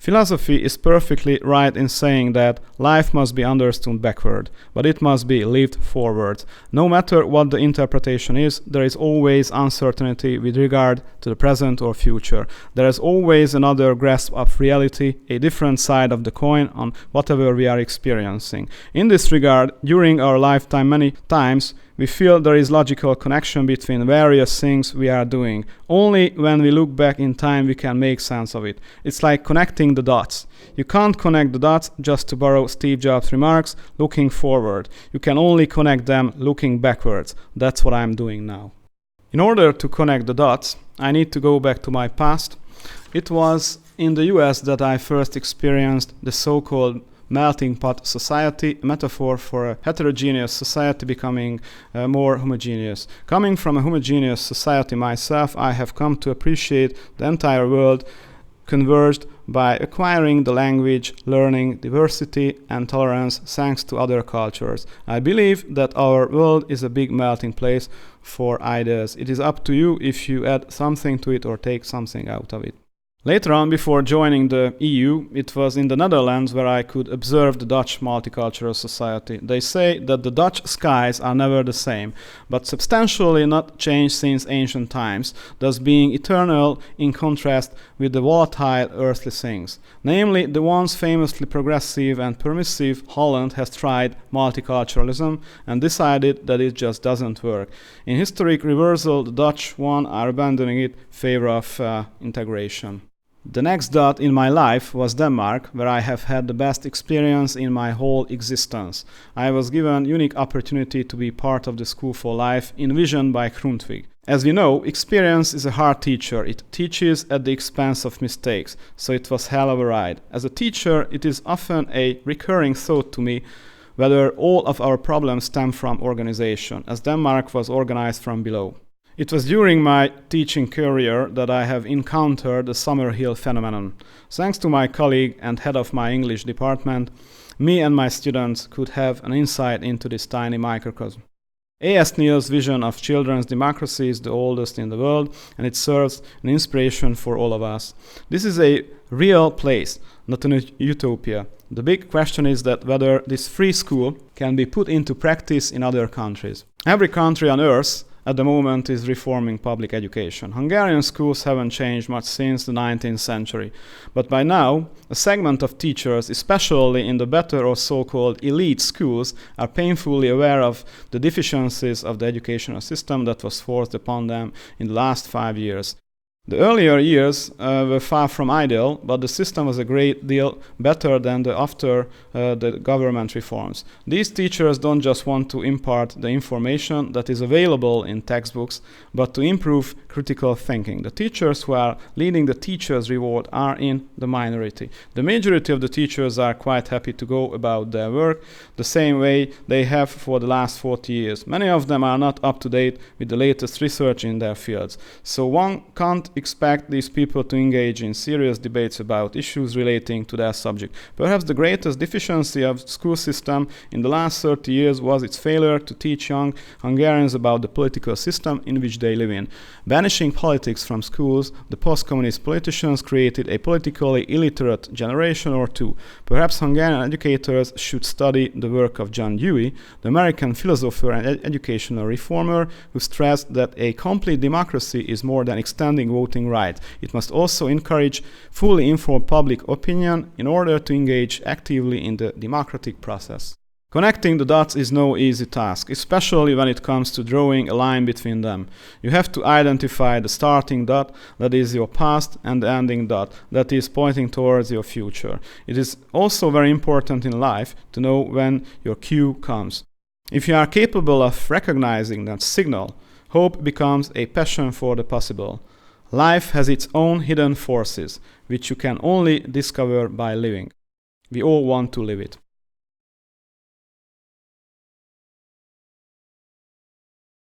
Philosophy is perfectly right in saying that life must be understood backward, but it must be lived forward. No matter what the interpretation is, there is always uncertainty with regard to the present or future. There is always another grasp of reality, a different side of the coin on whatever we are experiencing. In this regard, during our lifetime many times, we feel there is logical connection between various things we are doing. Only when we look back in time we can make sense of it. It's like connecting the dots. You can't connect the dots, just to borrow Steve Jobs' remarks, looking forward. You can only connect them looking backwards. That's what I'm doing now. In order to connect the dots, I need to go back to my past. It was in the US that I first experienced the so-called melting pot society, a metaphor for a heterogeneous society becoming more homogeneous. Coming from a homogeneous society myself, I have come to appreciate the entire world converged by acquiring the language, learning, diversity, and tolerance thanks to other cultures. I believe that our world is a big melting place for ideas. It is up to you if you add something to it or take something out of it. Later on, before joining the EU, it was in the Netherlands where I could observe the Dutch multicultural society. They say that the Dutch skies are never the same, but substantially not changed since ancient times, thus being eternal in contrast with the volatile earthly things. Namely, the once famously progressive and permissive Holland has tried multiculturalism and decided that it just doesn't work. In historic reversal, the Dutch one are abandoning it in favor of integration. The next dot in my life was Denmark, where I have had the best experience in my whole existence. I was given unique opportunity to be part of the School for Life envisioned by Grundtvig. As we know, experience is a hard teacher. It teaches at the expense of mistakes, so it was hell of a ride. As a teacher, it is often a recurring thought to me whether all of our problems stem from organization, as Denmark was organized from below. It was during my teaching career that I have encountered the Summerhill phenomenon. Thanks to my colleague and head of my English department, me and my students could have an insight into this tiny microcosm. A.S. Neil's vision of children's democracy is the oldest in the world, and it serves an inspiration for all of us. This is a real place, not a utopia. The big question is that whether this free school can be put into practice in other countries. Every country on earth at the moment is reforming public education. Hungarian schools haven't changed much since the 19th century, but by now a segment of teachers, especially in the better or so-called elite schools, are painfully aware of the deficiencies of the educational system that was forced upon them in the last 5 years. The earlier years were far from ideal, but the system was a great deal better than after the government reforms. These teachers don't just want to impart the information that is available in textbooks, but to improve critical thinking. The teachers who are leading the teachers' reward are in the minority. The majority of the teachers are quite happy to go about their work the same way they have for the last 40 years. Many of them are not up to date with the latest research in their fields, so one can't expect these people to engage in serious debates about issues relating to their subject. Perhaps the greatest deficiency of the school system in the last 30 years was its failure to teach young Hungarians about the political system in which they live in. Banishing politics from schools, the post-communist politicians created a politically illiterate generation or two. Perhaps Hungarian educators should study the work of John Dewey, the American philosopher and educational reformer, who stressed that a complete democracy is more than extending voting rights. It must also encourage fully informed public opinion in order to engage actively in the democratic process. Connecting the dots is no easy task, especially when it comes to drawing a line between them. You have to identify the starting dot, that is your past, and the ending dot, that is pointing towards your future. It is also very important in life to know when your cue comes. If you are capable of recognizing that signal, hope becomes a passion for the possible. Life has its own hidden forces, which you can only discover by living. We all want to live it.